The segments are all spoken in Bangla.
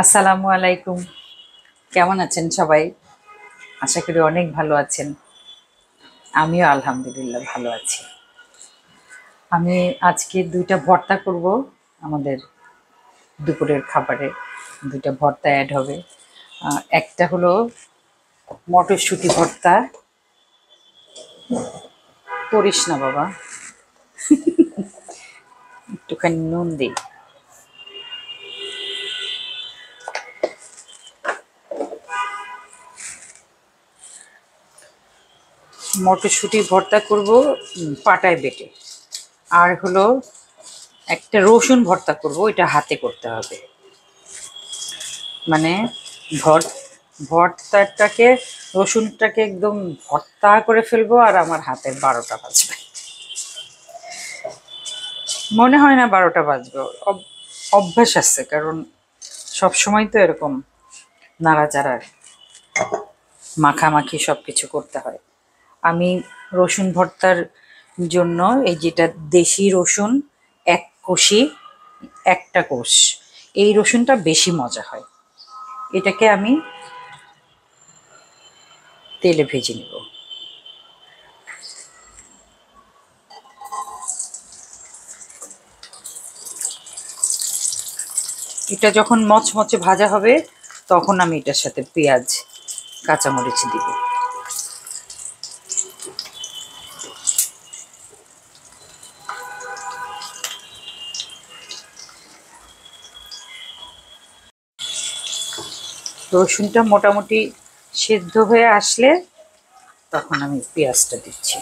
আসসালামু আলাইকুম। কেমন আছেন সবাই? আশা করি অনেক ভালো আছেন। আমিও আলহামদুলিল্লাহ ভালো আছি। আমি আজকে ২টা ভর্তা করব। আমাদের দুপুরের খাবারে ২টা ভর্তা অ্যাড হবে। একটা হলো মটরশুঁটি ভর্তা। করিস না বাবা, একটুখানি নুন দিই। মটরশুঁটি ভর্তা করব পাটায় বেটে। আর হলো একটা রসুন ভর্তা করব, এটা হাতে করতে হবে। মানে ভর ভর্তাটাকে রসুনটাকে একদম ভর্তা করে ফেলবো আর আমার হাতের ১২টা বাজবে। মনে হয় না ১২টা বাজবে। অভ্যাস আছে, কারণ সব সময় তো এরকম নাড়াচাড়া মাখামাখি সব কিছু করতে হয়। আমি রসুন ভর্তার জন্য এই যেটা দেশি রসুন, এক কোষি, একটা কোষ, এই রসুনটা বেশি মজা হয়। এটাকে আমি তেলে ভেজে নেব। এটা যখন মচমচে ভাজা হবে তখন আমি এটার সাথে পেঁয়াজ কাঁচামরিচ দিব। রসুনটা মোটামুটি সিদ্ধ হয়ে আসলে তখন আমি পেঁয়াজটা দিচ্ছি।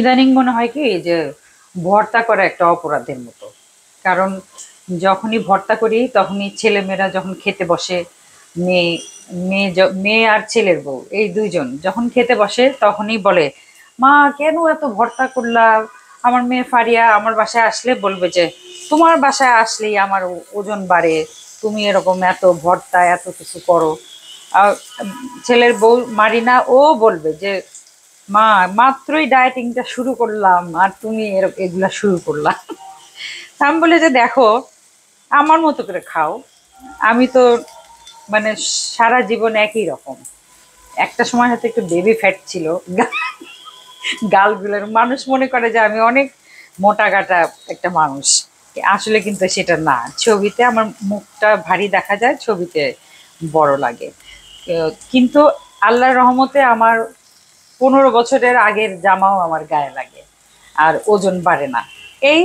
ইদানিং মনে হয় কি যে ভর্তা করা একটা অপরাধের মতো। কারণ যখনই ভর্তা করি তখনই ছেলেমেয়েরা যখন খেতে বসে, মেয়ে মেয়ে আর ছেলের বউ এই দুইজন যখন খেতে বসে তখনই বলে, মা কেন এত ভর্তা করলা? আমার মেয়ে ফারিয়া আমার বাসায় আসলে বলবে যে তোমার বাসায় আসলেই আমার ওজন বাড়ে, তুমি এরকম এত ভর্তা এত কিছু করো। আর ছেলের বউ মারিনা ও বলবে যে মা মাত্রই ডায়েটিংটা শুরু করলাম আর তুমি এগুলা শুরু করলা। আমি বলে যে দেখো, আমার মতো করে খাও। আমি তো মানে সারা জীবন একই রকম। একটা সময় হয়তো একটু বেবি ফ্যাট ছিল গালগুলোর, মানুষ মনে করে যে আমি অনেক মোটা গাটা একটা মানুষ। আসলে কিন্তু সেটা না। ছবিতে আমার মুখটা ভারী দেখা যায়, ছবিতে বড় লাগে। কিন্তু আল্লাহর রহমতে আমার ১৫ বছরের আগের জামাও আমার গায়ে লাগে আর ওজন বাড়ে না। এই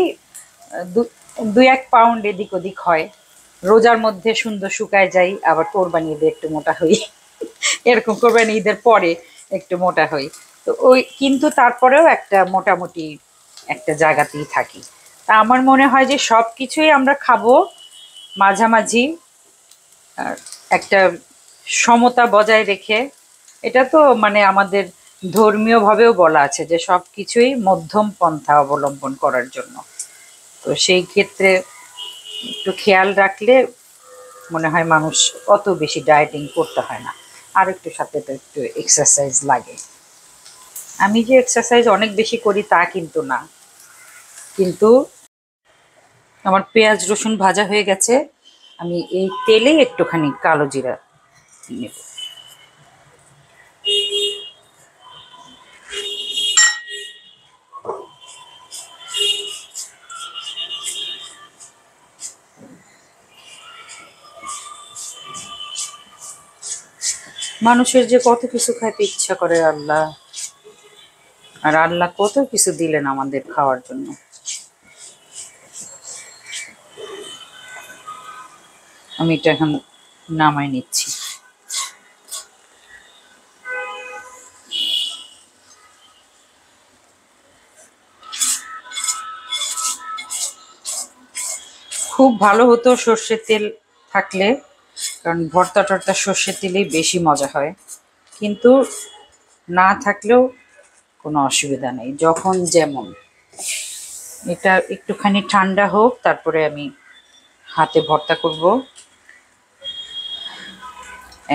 ২-১ পাউন্ড এদিক ওদিক হয়। রোজার মধ্যে সুন্দর শুকায় যাই, আবার কোরবানি ঈদে একটু মোটা হই এরকম কোরবানি ঈদের পরে একটু মোটা হই। তো ওই কিন্তু তারপরেও একটা মোটামুটি একটা জায়গাতেই থাকি। তা আমার মনে হয় যে সব কিছুই আমরা খাবো মাঝামাঝি, আর একটা সমতা বজায় রেখে। এটা তো মানে আমাদের ধর্মীয়ভাবেও বলা আছে যে সব কিছুই মধ্যম পন্থা অবলম্বন করার জন্য। তো সেই ক্ষেত্রে একটু খেয়াল রাখলে মনে হয় মানুষ অত বেশি ডায়েটিং করতে হয় না। আর একটু সাথে তো একটু এক্সারসাইজ লাগে। আমি যে এক্সারসাইজ অনেক বেশি করি তা কিন্তু না। কিন্তু আমার পেঁয়াজ রসুন ভাজা হয়ে গেছে, আমি এই তেলে একটুখানি কালো জিরা নেব। মানুষের যে কত কিছু খাইতে ইচ্ছা করে আল্লাহ, আর আল্লাহ কত কিছু দিলেন আমাদের খাওয়ার জন্য। আমি এটা এখন নামাই নিচ্ছি। খুব ভালো হতো সর্ষের তেল থাকলে, কারণ ভর্তা টর্তা সর্ষের তেলেই বেশি মজা হয়, কিন্তু না থাকলেও কোনো অসুবিধা নেই, যখন যেমন। এটা একটুখানি ঠান্ডা হোক, তারপরে আমি হাতে ভর্তা করব।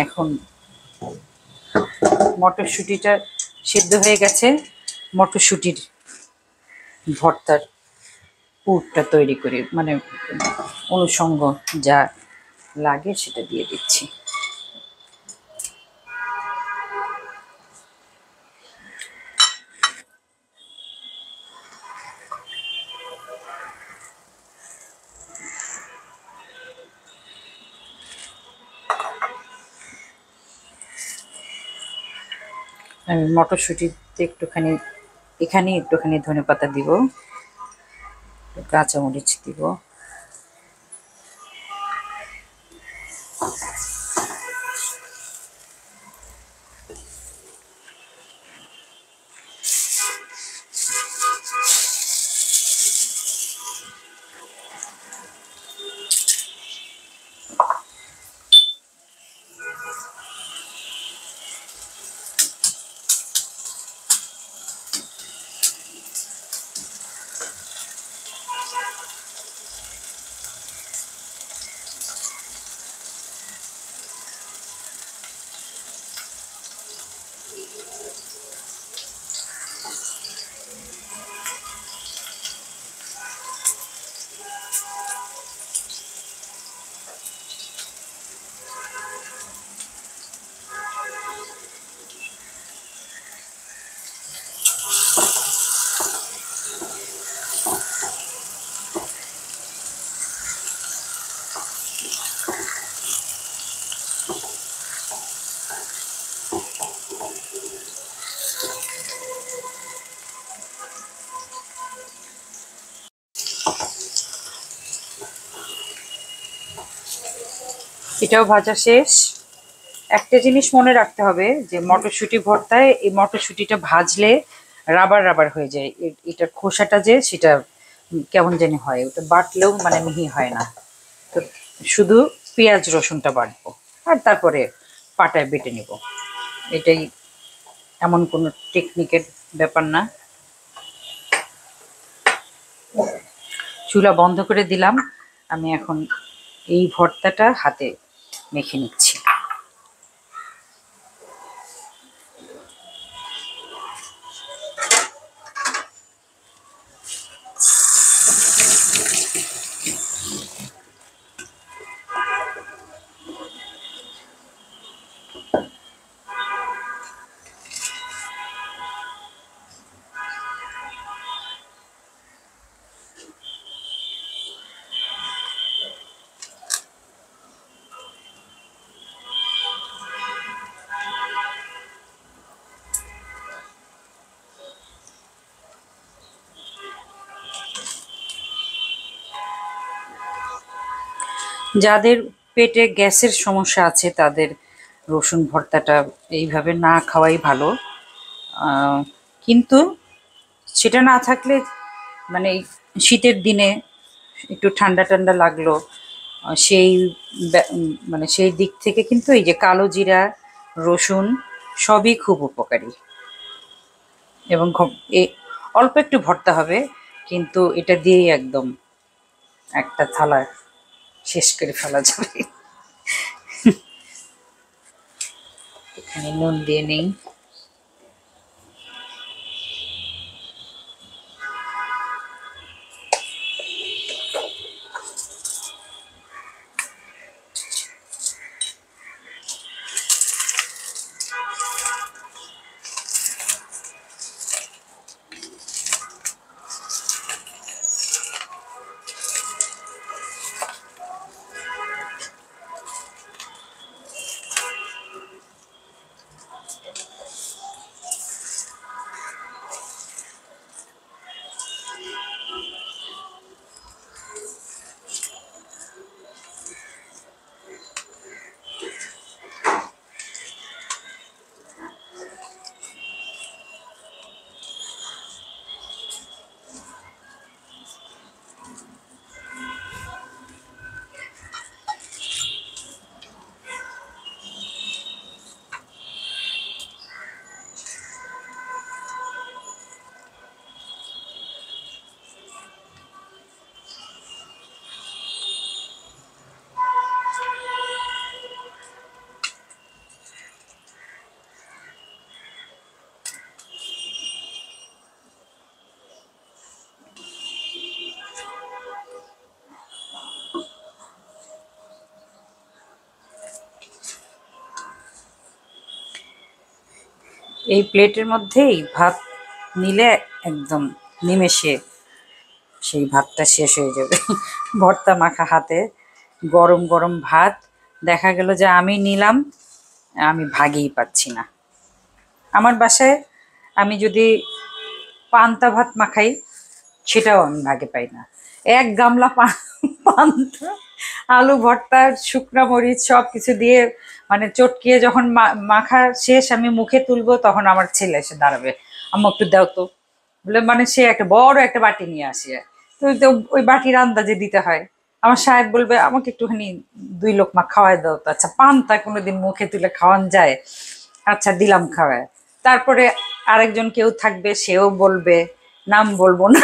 এখন মটরশুঁটিটা সিদ্ধ হয়ে গেছে, মটরশুঁটির ভর্তার পুরটা তৈরি করে, মানে অনুষঙ্গ যা লাগে সেটা দিয়ে দিচ্ছি। আমি মটরশুঁটিতে একটুখানি, এখানে একটুখানি ধনেপাতা দিব, কাঁচামরিচ দিব। এটাও ভাজা শেষ। একটা জিনিস মনে রাখতে হবে যে মটরশুঁটি ভর্তায় এই মটরশুঁটিটা ভাজলে রাবার রাবার হয়ে যায়, এটার খোসাটা যে সেটা কেমন জানি হয়, ওটা বাটলেও মানে মিহি হয় না। তো শুধু পেঁয়াজ রসুনটা বাটবো আর তারপরে পাটায় বেটে নিব, এটাই, এমন কোনো টেকনিকের ব্যাপার না। চুলা বন্ধ করে দিলাম, আমি এখন এই ভর্তাটা হাতে মেখে নিচ্ছি। যাদের পেটে গ্যাসের সমস্যা আছে তাদের রসুন ভর্তাটা এইভাবে না খাওয়াই ভালো। কিন্তু সেটা না থাকলে, মানে এই শীতের দিনে একটু ঠান্ডা ঠান্ডা লাগলো, সেই মানে সেই দিক থেকে কিন্তু এই যে কালো জিরা, রসুন সবই খুব উপকারী। এবং অল্প একটু ভর্তা হবে, কিন্তু এটা দিয়েই একদম একটা থালা শেষ করে ফেলা যাবে। এখানে নুন দিয়ে নেই। এই প্লেটের মধ্যেই ভাত নিলে একদম নিমেষে সেই ভাতটা শেষ হয়ে যাবে। ভর্তা মাখা হাতে গরম গরম ভাত, দেখা গেল যে আমি নিলাম, আমি ভাগেই পাচ্ছি না। আমার বাসায় আমি যদি পান্তা ভাত মাখাই, সেটাও আমি ভাগে পাই না। এক গামলা পান্তা, আলু ভর্তা, শুকনা মরিচ সব কিছু দিয়ে মানে চটকিয়ে যখন মাখা শেষ, আমি মুখে তুলবো, তখন আমার ছেলে এসে দাঁড়াবে, আম্মু একটু দাও তো, বলে মানে সে একটা বড় একটা বাটি নিয়ে আসে। তো ওই বাটির আন্দাজে দিতে হয়। আমার সাহেব বলবে আমাকে একটুখানি 2 লোকমা খাওয়াই দাও তো। আচ্ছা, পান্তা কোনোদিন মুখে তুলে খাওয়ান যায়? আচ্ছা দিলাম খাওয়ায়। তারপরে আরেকজন কেউ থাকবে, সেও বলবে, নাম বলবো না।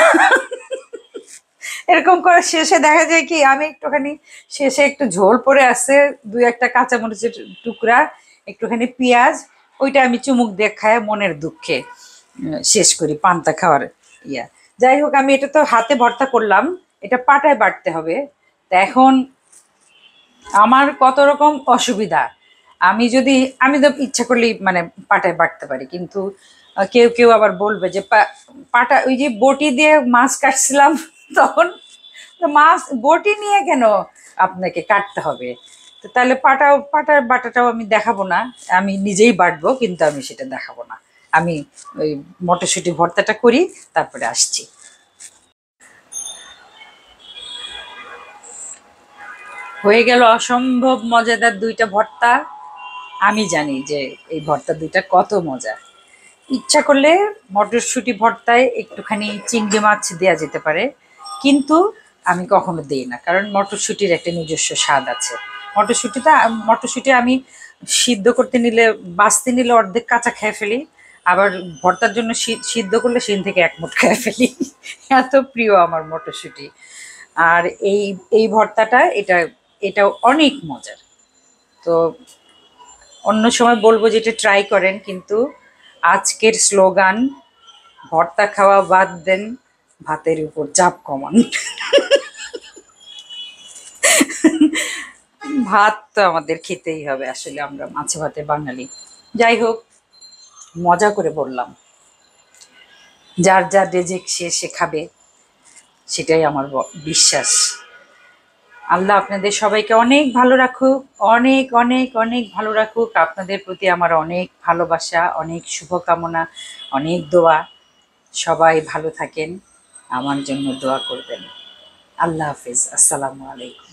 এরকম করে শেষে দেখা যায় কি, আমি একটুখানি শেষে একটু ঝোল পড়ে আছে, 2-1টা কাঁচামরিচের টুকরা, একটুখানি পেঁয়াজ, ওইটা আমি চুমুক দিয়ে খায় মনের দুঃখে শেষ করি পান্তা খাওয়ার ইয়া। যাই হোক, আমি এটা তো হাতে ভর্তা করলাম, এটা পাটায় বাটতে হবে। তা এখন আমার কত রকম অসুবিধা। আমি তো ইচ্ছা করলেই মানে পাটায় বাটতে পারি, কিন্তু কেউ কেউ আবার বলবে যে পাটা, ওই যে বটি দিয়ে মাছ কাটছিলাম তখন, তো মাছ বটি নিয়ে কেন আপনাকে কাটতে হবে? তো তাহলে পাটার বাটাটাও আমি দেখাবো না, আমি নিজেই বাটবো, কিন্তু আমি সেটা দেখাবো না। আমি ওই মটরশুঁটি ভর্তাটা করি, তারপরে আসছি। হয়ে গেল অসম্ভব মজাদার 2টা ভর্তা। আমি জানি যে এই ভর্তা 2টা কত মজা। ইচ্ছা করলে মটরশুঁটি ভর্তায় একটুখানি চিংড়ি মাছ দেওয়া যেতে পারে, কিন্তু আমি কখনো দিই না, কারণ মটরশুঁটির একটা নিজস্ব স্বাদ আছে। মটরশুঁটি আমি সিদ্ধ করতে নিলে, বাছতে নিলে অর্ধেক কাঁচা খেয়ে ফেলি, আবার ভর্তার জন্য সিদ্ধ করলে সেদিন থেকে 1 মুঠ খেয়ে ফেলি। এত প্রিয় আমার মটরশুঁটি। আর এই এই ভর্তাটা, এটাও অনেক মজার। তো অন্য সময় বলবো যে এটা ট্রাই করেন, কিন্তু আজকের স্লোগান, ভর্তা খাওয়া বাদ দেন, ভাতের উপর চাপ কমান। ভাত তো আমাদের খেতেই হবে, আসলে আমরা মাছে ভাতে বাঙালি। যাই হোক, মজা করে বললাম, যার যার রেজেক সে সে খাবে, সেটাই আমার বিশ্বাস। আল্লাহ আপনাদের সবাইকে অনেক ভালো রাখুক, অনেক অনেক অনেক ভালো রাখুক। আপনাদের প্রতি আমার অনেক ভালোবাসা, অনেক শুভকামনা, অনেক দোয়া। সবাই ভালো থাকেন, আমার জন্য দোয়া করবেন। আল্লাহ হাফিজ, আসসালামু আলাইকুম।